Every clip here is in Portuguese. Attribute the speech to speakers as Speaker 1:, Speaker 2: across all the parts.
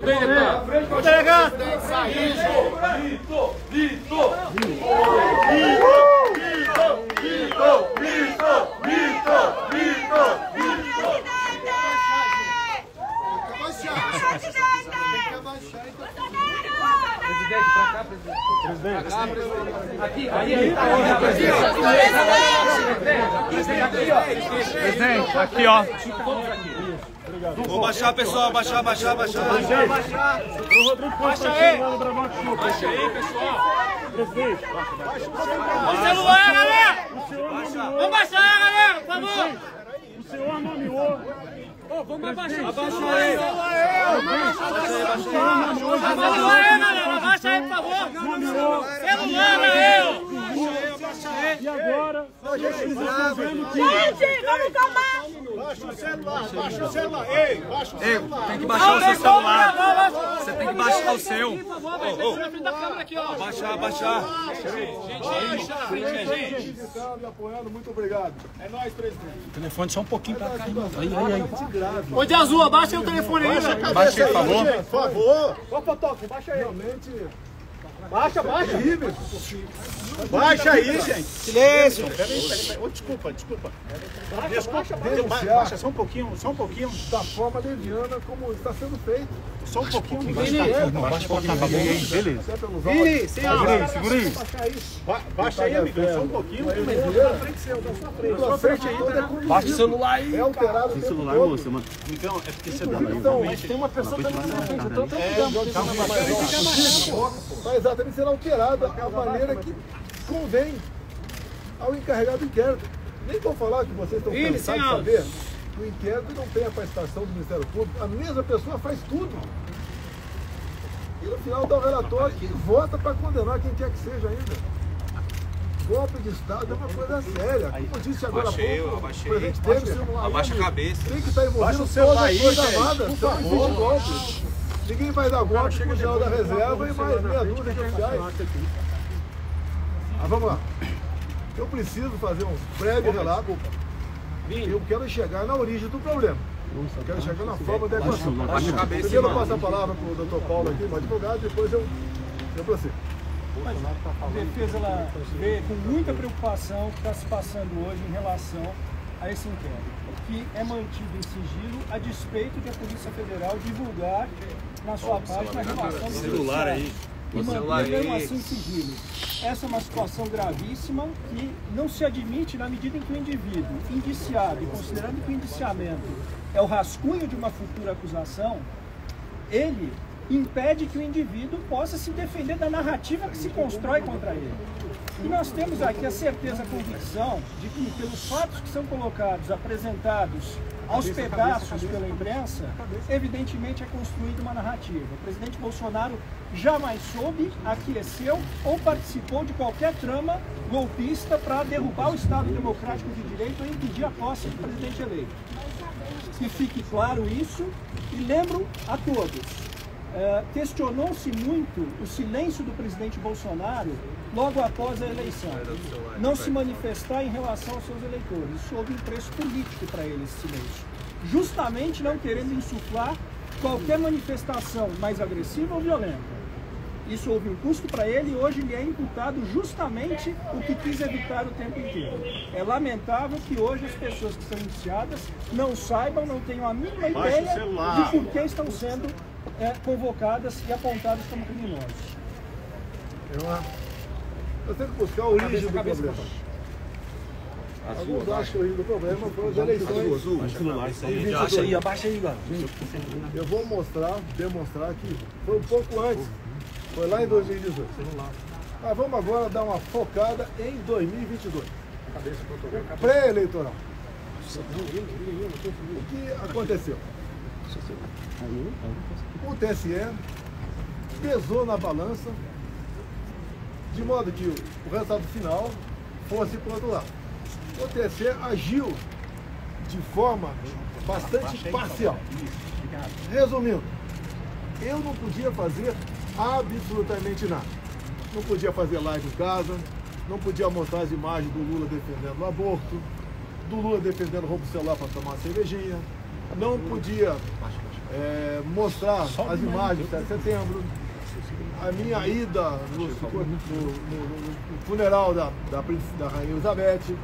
Speaker 1: Delegado!
Speaker 2: Presidente, pra cá, presidente. Aqui, aí.
Speaker 1: Presidente, aqui, ó.
Speaker 3: Vou baixar, pessoal, baixar.
Speaker 1: Baixa aí. Baixa aí, pessoal.
Speaker 4: Presidente,
Speaker 1: O celular, galera. Vamos baixar, galera, por favor.
Speaker 4: o senhor nomeou.
Speaker 1: Vamos abaixar.
Speaker 3: Abaixa aí.
Speaker 1: Celular aí, galera. Abaixa aí, por favor. Celular aí,
Speaker 4: E agora,
Speaker 5: Gente, vamos calmar!
Speaker 6: Baixa o celular, ei, baixa o celular.
Speaker 3: Tem que baixar o seu celular. Você tem que baixar o seu. Baixar.
Speaker 1: Gente.
Speaker 6: Me apoiando, muito obrigado. É nóis, presidente.
Speaker 1: Telefone só um pouquinho pra cá.
Speaker 6: Aí.
Speaker 1: Ô, de azul, abaixa aí o telefone aí, velho.
Speaker 6: Baixa aí, por favor. Por favor.
Speaker 4: ô Fotógrafo, baixa aí.
Speaker 6: Realmente.
Speaker 4: Baixa.
Speaker 6: Baixa aí, gente.
Speaker 3: Silêncio.
Speaker 6: Peraí. Ô, desculpa.
Speaker 4: Baixa.
Speaker 6: Baixa só um pouquinho. Da forma leviana como está sendo feito. Só um pouquinho.
Speaker 3: Baixa um pouquinho. Beleza.
Speaker 6: Vini,
Speaker 3: Segura aí.
Speaker 6: Baixa aí, amigo. Só um pouquinho.
Speaker 3: Baixa o celular aí.
Speaker 6: É alterado.
Speaker 3: Tem celular, moça, mano. Então, é porque você dá
Speaker 6: Mas tem uma pessoa também na frente, então vai exatamente ser alterada a maneira que convém ao encarregado do inquérito. Nem vou falar que vocês estão cansados de saber que o inquérito não tem a participação do Ministério Público, a mesma pessoa faz tudo. E no final dá o relatório e vota para condenar quem quer que seja ainda. Golpe de Estado é uma coisa séria. Como disse agora há pouco, o presidente Temer,
Speaker 3: Abaixa a cabeça.
Speaker 6: tem que estar envolvido todas as coisas armadas. Não existe golpe. Ninguém vai dar golpe com o general da reserva e mais meia dúzia de oficiais. Mas vamos lá. Eu preciso fazer um breve relato. Eu quero chegar na origem do problema. Eu quero chegar na forma de equação. Primeiro eu passo a palavra para o doutor Paulo aqui, o advogado, depois eu prossigo.
Speaker 4: A defesa ela vê com muita preocupação o que está se passando hoje em relação a esse inquérito, que é mantido em sigilo a despeito de a Polícia Federal divulgar na sua página a relação do
Speaker 3: Celular aí.
Speaker 4: e manter mesmo assim sigilo. Essa é uma situação gravíssima que não se admite na medida em que o indivíduo indiciado, e considerando que o indiciamento é o rascunho de uma futura acusação, ele impede que o indivíduo possa se defender da narrativa que se constrói contra ele. E nós temos aqui a certeza, a convicção de que, pelos fatos que são colocados, apresentados aos pedaços pela imprensa, evidentemente é construída uma narrativa. O presidente Bolsonaro jamais soube, aqueceu ou participou de qualquer trama golpista para derrubar o Estado Democrático de Direito ou impedir a posse do presidente eleito. Que fique claro isso e lembro a todos. Questionou-se muito o silêncio do presidente Bolsonaro logo após a eleição. Não se manifestar em relação aos seus eleitores. Isso houve um preço político para ele, esse silêncio. Justamente não querendo insuflar qualquer manifestação mais agressiva ou violenta. Isso houve um custo para ele e hoje ele é imputado justamente o que quis evitar o tempo inteiro. É lamentável que hoje as pessoas que são indiciadas não saibam, não tenham a mínima ideia de por que estão sendo convocadas e apontadas como criminosos.
Speaker 6: Eu tenho que buscar a origem do problema. Alguns acham que a origem do problema foram as eleições.
Speaker 3: Abaixa aí, galera.
Speaker 6: Eu vou demonstrar que foi um pouco antes. Foi lá em 2018. Mas vamos agora dar uma focada em 2022. Pré-eleitoral. O que aconteceu? O TSE pesou na balança de modo que o resultado final fosse para o outro lado. O TSE agiu de forma bastante parcial. Resumindo, eu não podia fazer absolutamente nada. Não podia fazer live em casa, não podia mostrar as imagens do Lula defendendo o aborto, do Lula defendendo o roubo do celular para tomar uma cervejinha, não podia mostrar as imagens de 7 de setembro, a minha ida no funeral da Rainha Elizabeth,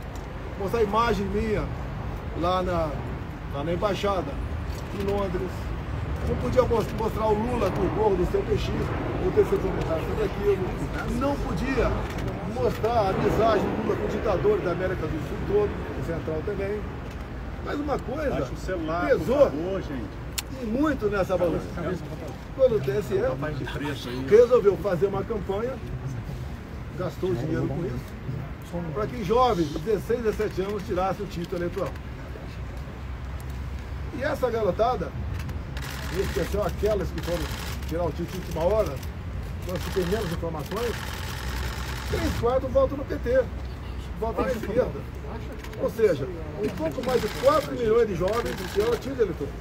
Speaker 6: mostrar a imagem minha lá na embaixada em Londres. Não podia mostrar o Lula com o gorro do CPX, o terceiro secretário sobre aquilo. Não podia mostrar a amizade do Lula com ditadores da América do Sul todo, o Central também. Mas uma coisa pesou e muito nessa balança. Quando o TSE resolveu fazer uma campanha, gastou dinheiro com isso, para que jovens de 16 a 17 anos tirassem o título eleitoral. E essa garotada, em especial aquelas que foram tirar o título de última hora, nós que tem menos informações, 3/4 votam no PT, votam na esquerda. Ou seja, um pouco mais de 4 milhões de jovens tiraram o título eleitoral.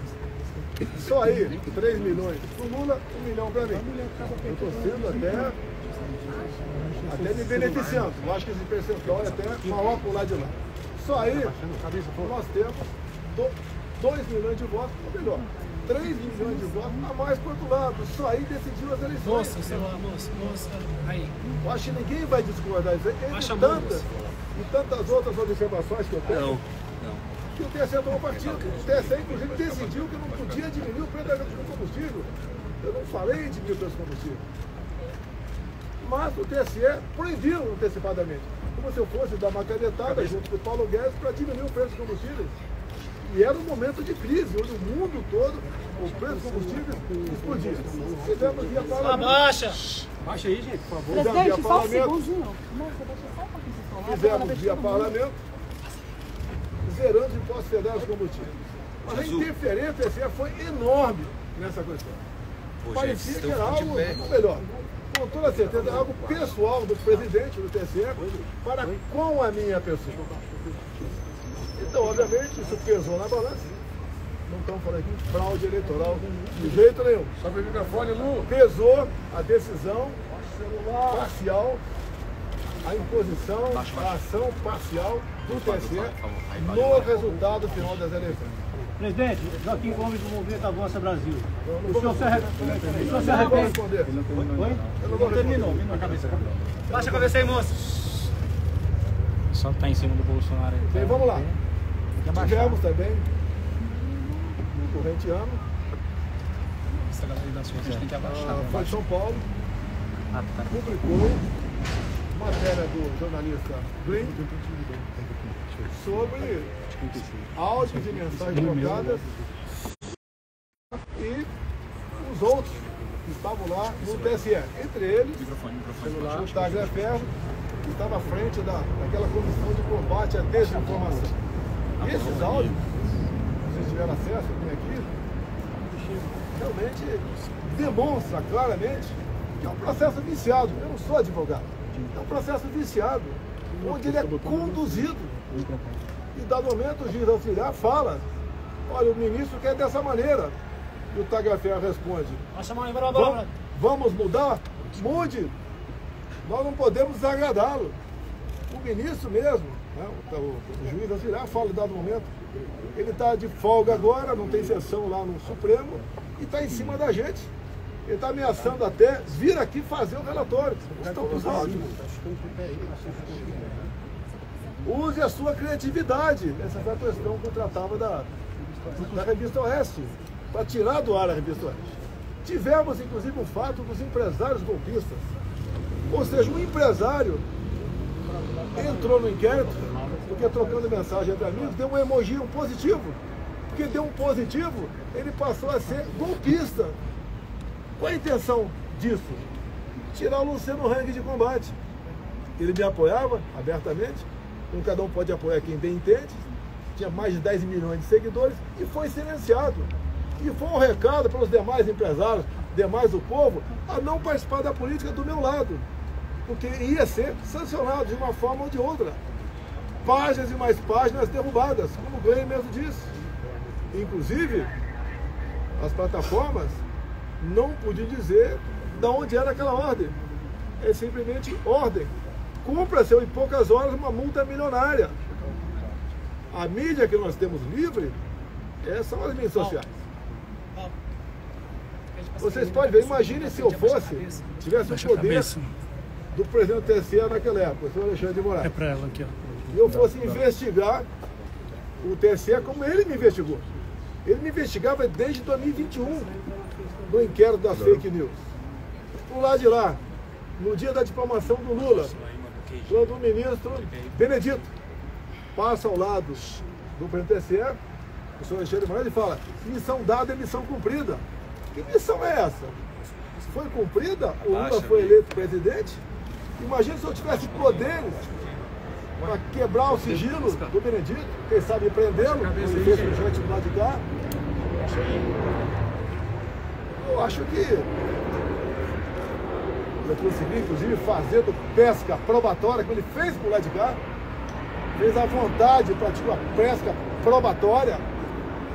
Speaker 6: Só aí, 3 milhões para o Lula, 1 milhão para mim. Eu estou sendo até me beneficiando. Eu acho que esse percentual é até maior por lá de lá. Só aí, nós temos 2 milhões de votos, ou melhor, 3 milhões de votos a mais para o outro lado. Só aí decidiu as eleições.
Speaker 1: Moça, aí.
Speaker 6: Eu acho que ninguém vai discordar disso. E tantas outras observações que eu tenho. Que o TSE tomou partido. O TSE, inclusive, decidiu que não podia diminuir o preço do combustível. Eu não falei em diminuir o preço do combustível. Mas o TSE proibiu antecipadamente. Como se eu fosse dar uma canetada junto com o Paulo Guedes para diminuir o preço do combustível. E era um momento de crise, onde o mundo todo, o preço do combustível explodia. Fizemos via parlamento.
Speaker 4: Baixa aí, gente, por favor.
Speaker 6: Fizemos via parlamento. Fizemos via parlamento. Zerando os impostos federais de combustível. Mas a interferência do TSE foi enorme nessa questão. Parecia que era algo, ou melhor, com toda certeza, era algo pessoal do presidente do TSE para com a minha pessoa. Então, obviamente, isso pesou na balança. Não estamos falando aqui de fraude eleitoral de jeito nenhum.
Speaker 2: Sobe o microfone, Lu.
Speaker 6: Pesou a decisão parcial, a imposição, a ação parcial do TSE no resultado final das eleições.
Speaker 4: Presidente, Joaquim Gomes do Movimento Avança Brasil. O senhor se arrepende?
Speaker 6: Eu não vou responder.
Speaker 4: Oi?
Speaker 6: Eu não vou
Speaker 4: Terminou.
Speaker 1: Baixa a cabeça aí, moça.
Speaker 2: Só tá em cima do Bolsonaro aí.
Speaker 6: Bem, vamos lá. Tivemos também, no corrente ano,
Speaker 2: Essa galera da sua tem que abaixar.
Speaker 6: a Folha de São Paulo publicou matéria do jornalista Green sobre áudios e mensagens trocadas e os outros que estavam lá no TSE. Entre eles, o Tagle Ferro, que estava à frente daquela comissão de combate à desinformação. E esses áudios, se vocês tiveram acesso aqui, realmente demonstra claramente que é um processo viciado. Eu não sou advogado. É um processo viciado, onde ele é conduzido. E, dado momento, o juiz auxiliar fala: olha, o ministro quer dessa maneira. E o Tagliaferro responde: vamos mudar? Mude. Nós não podemos desagradá-lo. O ministro mesmo, né, o juiz auxiliar fala, em dado momento, ele está de folga agora, não tem sessão lá no Supremo, e está em cima da gente. Ele está ameaçando até vir aqui fazer o relatório. Estão os áudios. Use a sua criatividade. Essa foi a questão que eu tratava da Revista Oeste, para tirar do ar a Revista Oeste. Tivemos, inclusive, o fato dos empresários golpistas. Ou seja, um empresário entrou no inquérito, porque trocando mensagem entre amigos, deu um emoji, um positivo. Porque deu um positivo, ele passou a ser golpista. Qual a intenção disso? Tirar o Luciano Hang de combate. Ele me apoiava abertamente, como cada um pode apoiar quem bem entende, tinha mais de 10 milhões de seguidores e foi silenciado. E foi um recado para os demais empresários, demais do povo, a não participar da política do meu lado, porque ia ser sancionado de uma forma ou de outra. Páginas e mais páginas derrubadas, como o Glenn mesmo disse. Inclusive, as plataformas não podiam dizer de onde era aquela ordem. É simplesmente ordem. Cumpra-se em poucas horas uma multa milionária. A mídia que nós temos livre são as mídias sociais. Vocês podem ver, imagine se eu tivesse o poder do presidente do TSE naquela época, o senhor Alexandre de Moraes.
Speaker 2: É para ela aqui, ó.
Speaker 6: E eu fosse investigar o TSE como ele me investigou. Ele me investigava desde 2021, no inquérito das fake news. Do lado de lá, no dia da diplomação do Lula, quando o ministro Benedito passa ao lado do presidente do TSE, o senhor Alexandre de Moraes, e fala: missão dada é missão cumprida. Que missão é essa? Foi cumprida? O Lula foi eleito presidente? Imagina se eu tivesse poderes para quebrar o sigilo do Benedito, quem sabe prendê-lo, como ele fez com o gente do lado de cá. Eu acho que eu consegui, inclusive, fazendo pesca probatória, que ele fez por lá de cá, fez à vontade, praticou a pesca probatória,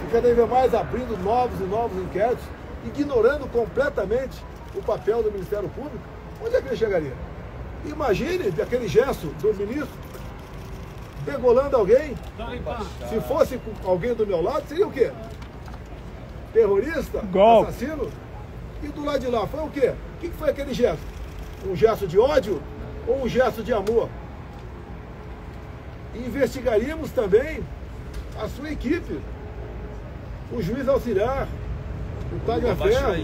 Speaker 6: e cada vez mais abrindo novos e novos inquéritos, ignorando completamente o papel do Ministério Público. Onde é que ele chegaria? Imagine aquele gesto do ministro degolando alguém. Se fosse alguém do meu lado, seria o quê? Terrorista? Assassino? E do lado de lá, foi o quê? O que foi aquele gesto? Um gesto de ódio ou um gesto de amor? E investigaríamos também a sua equipe, o juiz auxiliar, o Tagliaferro,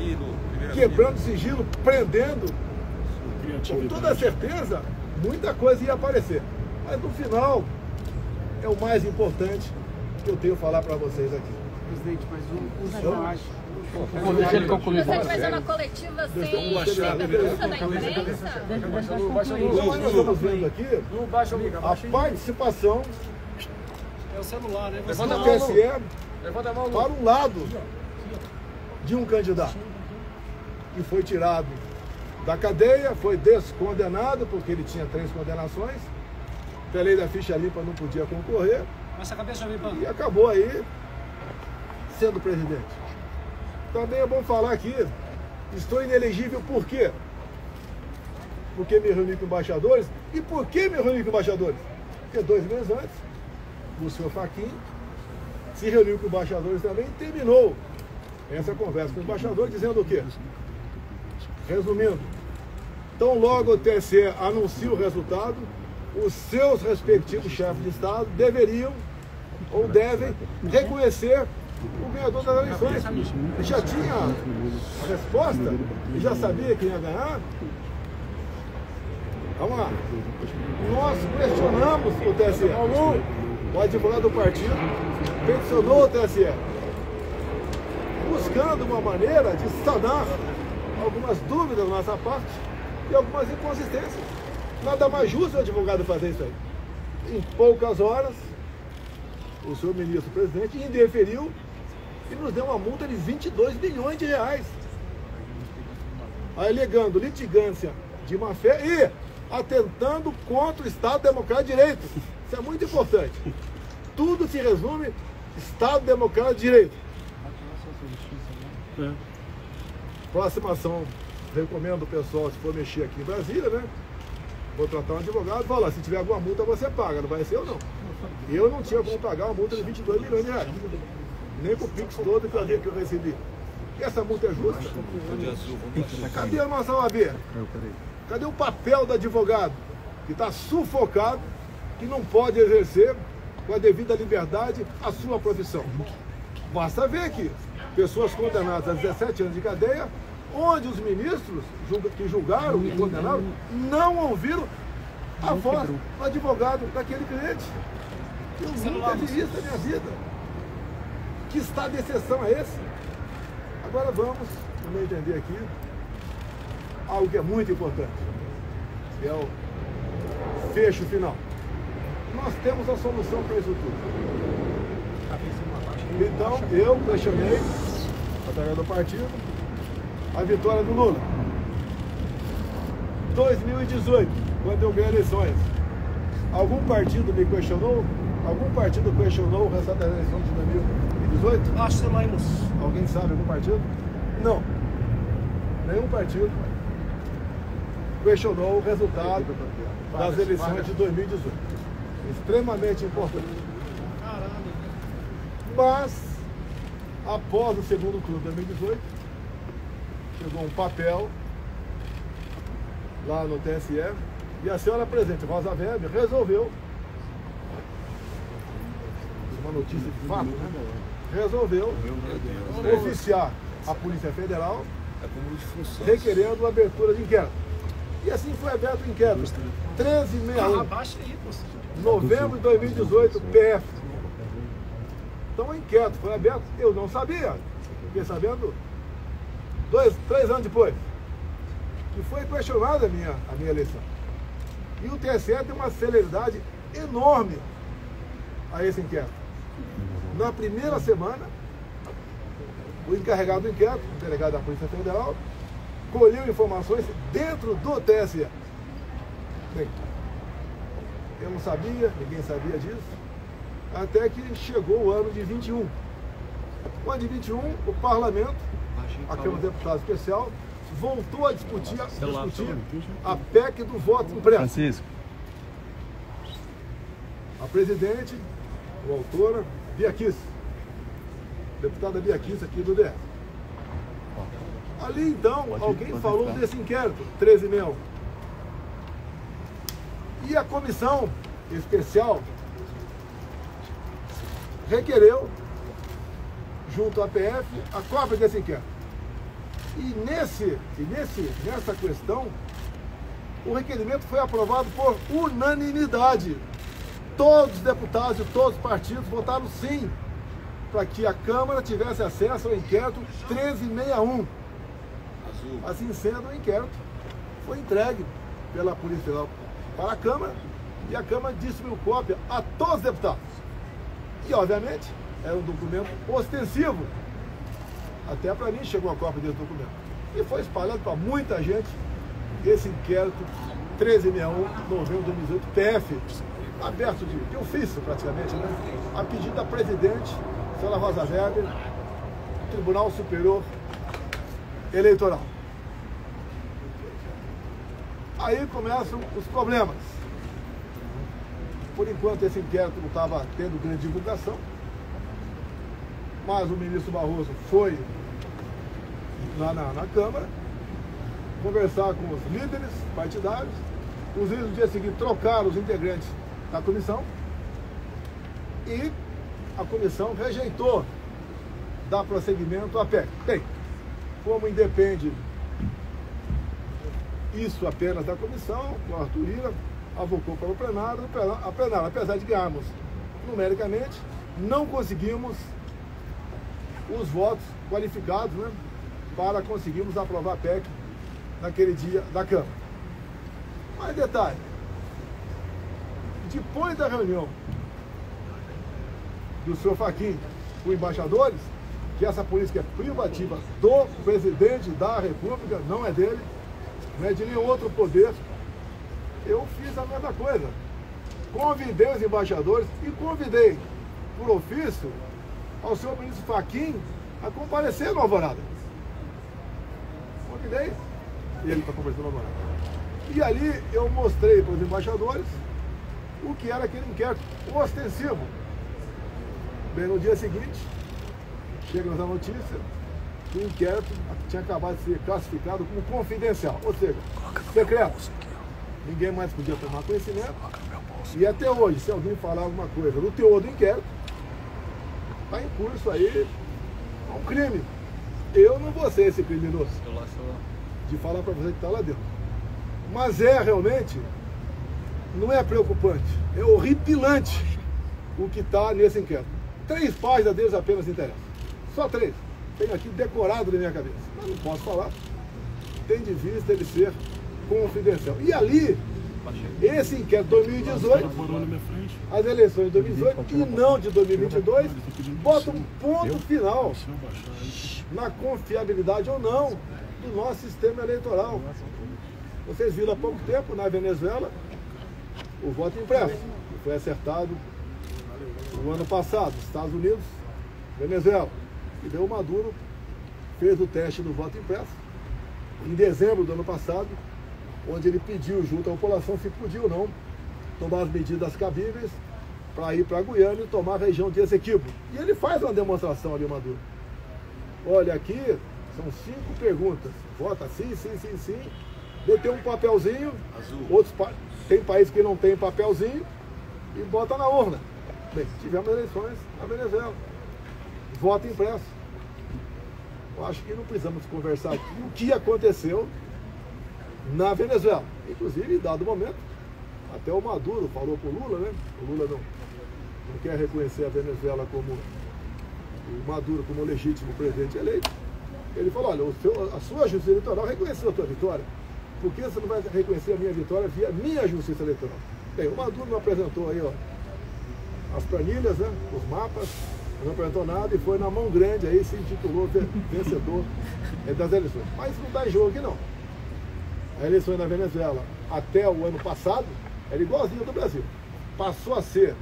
Speaker 6: quebrando sigilo, prendendo. Com toda certeza, muita coisa ia aparecer. Mas no final, é o mais importante que eu tenho a falar para vocês aqui.
Speaker 4: Presidente, mas o senhor acha...
Speaker 5: Você vai fazer uma coletiva sem denúncia da imprensa?
Speaker 6: Nós estamos vendo aqui a participação
Speaker 2: É o celular, né?
Speaker 6: do TSE para um lado de um candidato que foi tirado da cadeia, foi descondenado porque ele tinha 3 condenações, pela lei da ficha limpa não podia concorrer e acabou aí sendo presidente. Também é bom falar aqui, estou inelegível por quê? Porque me reuni com embaixadores. E por que me reuni com embaixadores? Porque 2 meses antes, o senhor Fachin se reuniu com embaixadores também e terminou essa conversa com o embaixador dizendo o quê? Resumindo, tão logo o TSE anuncia o resultado, os seus respectivos chefes de Estado deveriam ou devem reconhecer o ganhador das eleições. Ele já tinha a resposta, ele já sabia quem ia ganhar. Vamos lá. Nós questionamos o TSE. O advogado do partido peticionou o TSE, buscando uma maneira de sanar algumas dúvidas da nossa parte e algumas inconsistências. Nada mais justo o advogado fazer isso aí. Em poucas horas, o senhor ministro presidente indeferiu e nos deu uma multa de 22 milhões de reais, alegando litigância de má-fé e atentando contra o Estado Democrático de Direito. Isso é muito importante. Tudo se resume Estado Democrático de Direito. Próxima ação, recomendo o pessoal, se for mexer aqui em Brasília, né? Vou tratar um advogado e falar, se tiver alguma multa você paga, não vai ser eu não. Eu não tinha como pagar uma multa de 22 milhões de reais. Nem com o Pix todo que eu recebi. E essa multa é justa? Cadê a nossa OAB? Cadê o papel do advogado? Que está sufocado, que não pode exercer com a devida liberdade a sua profissão. Basta ver aqui, pessoas condenadas a 17 anos de cadeia, onde os ministros que julgaram e condenaram não ouviram a voz do advogado daquele cliente. Eu nunca vi isso na minha vida. Que estado de exceção é esse? Agora vamos entender aqui algo que é muito importante, que é o fecho final. Nós temos a solução para isso tudo. Então, eu questionei, através do partido, a vitória do Lula. 2018, quando eu ganhei eleições, algum partido me questionou? Algum partido questionou o resultado da eleição de 2018?
Speaker 2: Acho que lá, moço.
Speaker 6: Alguém sabe algum partido? Não. Nenhum partido questionou o resultado das eleições de 2018. Extremamente importante. Mas, após o segundo turno de 2018, chegou um papel lá no TSE e a senhora presidente Rosa Weber resolveu, uma notícia de fato, né? Resolveu oficiar a Polícia Federal requerendo a abertura de inquérito. E assim foi aberto o inquérito. 1361, novembro de 2018, PF. Então o inquérito foi aberto, eu não sabia. Fiquei sabendo 3 anos depois. E foi questionada a minha eleição. E o TSE tem uma celeridade enorme a esse inquérito. Na primeira semana, o encarregado do inquérito, o delegado da Polícia Federal, colheu informações dentro do TSE. Bem, eu não sabia, ninguém sabia disso, até que chegou o ano de 21. No ano de 21, o Parlamento, a Câmara de Deputados Especial, voltou a discutir a PEC do voto impresso.
Speaker 3: Francisco.
Speaker 6: A presidente, a autora, Bia Kicis, deputada Bia Kicis aqui do DF. Ali então, alguém falou desse inquérito, 1361. E a comissão especial requereu, junto à PF, a cópia desse inquérito. E nessa questão, o requerimento foi aprovado por unanimidade. Todos os deputados de todos os partidos votaram sim, para que a Câmara tivesse acesso ao inquérito 1361. Assim sendo, o inquérito foi entregue pela Polícia Federal para a Câmara e a Câmara distribuiu cópia a todos os deputados. E, obviamente, era um documento ostensivo. Até para mim chegou a cópia desse documento. E foi espalhado para muita gente esse inquérito 1361, novembro de 2018, PF, aberto de ofício praticamente, né? A pedido da presidente, senhora Rosa Weber, do Tribunal Superior Eleitoral. Aí começam os problemas. Por enquanto esse inquérito não estava tendo grande divulgação, mas o ministro Barroso foi lá na Câmara conversar com os líderes partidários. Os líderes no dia seguinte trocaram os integrantes da comissão e a comissão rejeitou dar prosseguimento à PEC. Bem, como independe isso apenas da comissão, o Arthur Lira avocou para o plenário, a plenário, apesar de ganharmos numericamente, não conseguimos os votos qualificados, né, para conseguirmos aprovar a PEC naquele dia da Câmara. Mas detalhe, depois da reunião do senhor Fachin com embaixadores, que essa política é privativa do presidente da República, não é dele, não é de nenhum outro poder, eu fiz a mesma coisa. Convidei os embaixadores e convidei, por ofício, ao senhor ministro Fachin a comparecer no Alvorada. Convidei ele para comparecer no Alvorada. E ali eu mostrei para os embaixadores o que era aquele inquérito ostensivo. Bem, no dia seguinte, chega-nos a notícia que o inquérito tinha acabado de ser classificado como confidencial, ou seja, secreto. Ninguém mais podia tomar conhecimento. E até hoje, se alguém falar alguma coisa do teor do inquérito, está em curso aí um crime. Eu não vou ser esse criminoso de falar para você que está lá dentro. Mas é realmente, não é preocupante, é horripilante o que está nesse inquérito. 3 páginas deles apenas interessam. Só 3. Tenho aqui decorado na minha cabeça. Mas não posso falar. Tem de vista ele ser confidencial. E ali, esse inquérito de 2018, as eleições de 2018 e não de 2022, bota um ponto final na confiabilidade ou não do nosso sistema eleitoral. Vocês viram há pouco tempo, na Venezuela, o voto impresso, que foi acertado no ano passado, Estados Unidos, Venezuela. E deu o Maduro, fez o teste do voto impresso, em dezembro do ano passado, onde ele pediu junto à população se podia ou não tomar as medidas cabíveis para ir para a Guiana e tomar a região de Essequibo. E ele faz uma demonstração ali, Maduro. Olha, aqui São 5 perguntas. Vota sim, sim, sim, sim. Daí tem um papelzinho. Outros tem países que não tem papelzinho e bota na urna. Bem, tivemos eleições na Venezuela. Voto impresso. Eu acho que não precisamos conversar aqui o que aconteceu na Venezuela. Inclusive, em dado momento, até o Maduro falou para o Lula, né? O Lula não quer reconhecer a Venezuela como o Maduro como legítimo presidente eleito. Ele falou, olha, a sua justiça eleitoral reconheceu a tua vitória. Por que você não vai reconhecer a minha vitória via minha justiça eleitoral? Bem, o Maduro não apresentou aí, ó, as planilhas, né? Os mapas, não apresentou nada e foi na mão grande aí, se intitulou vencedor das eleições. Mas não dá jogo aqui não. A eleição na Venezuela até o ano passado era igualzinha do Brasil. Passou a ser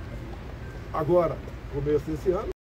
Speaker 6: agora, começo desse ano,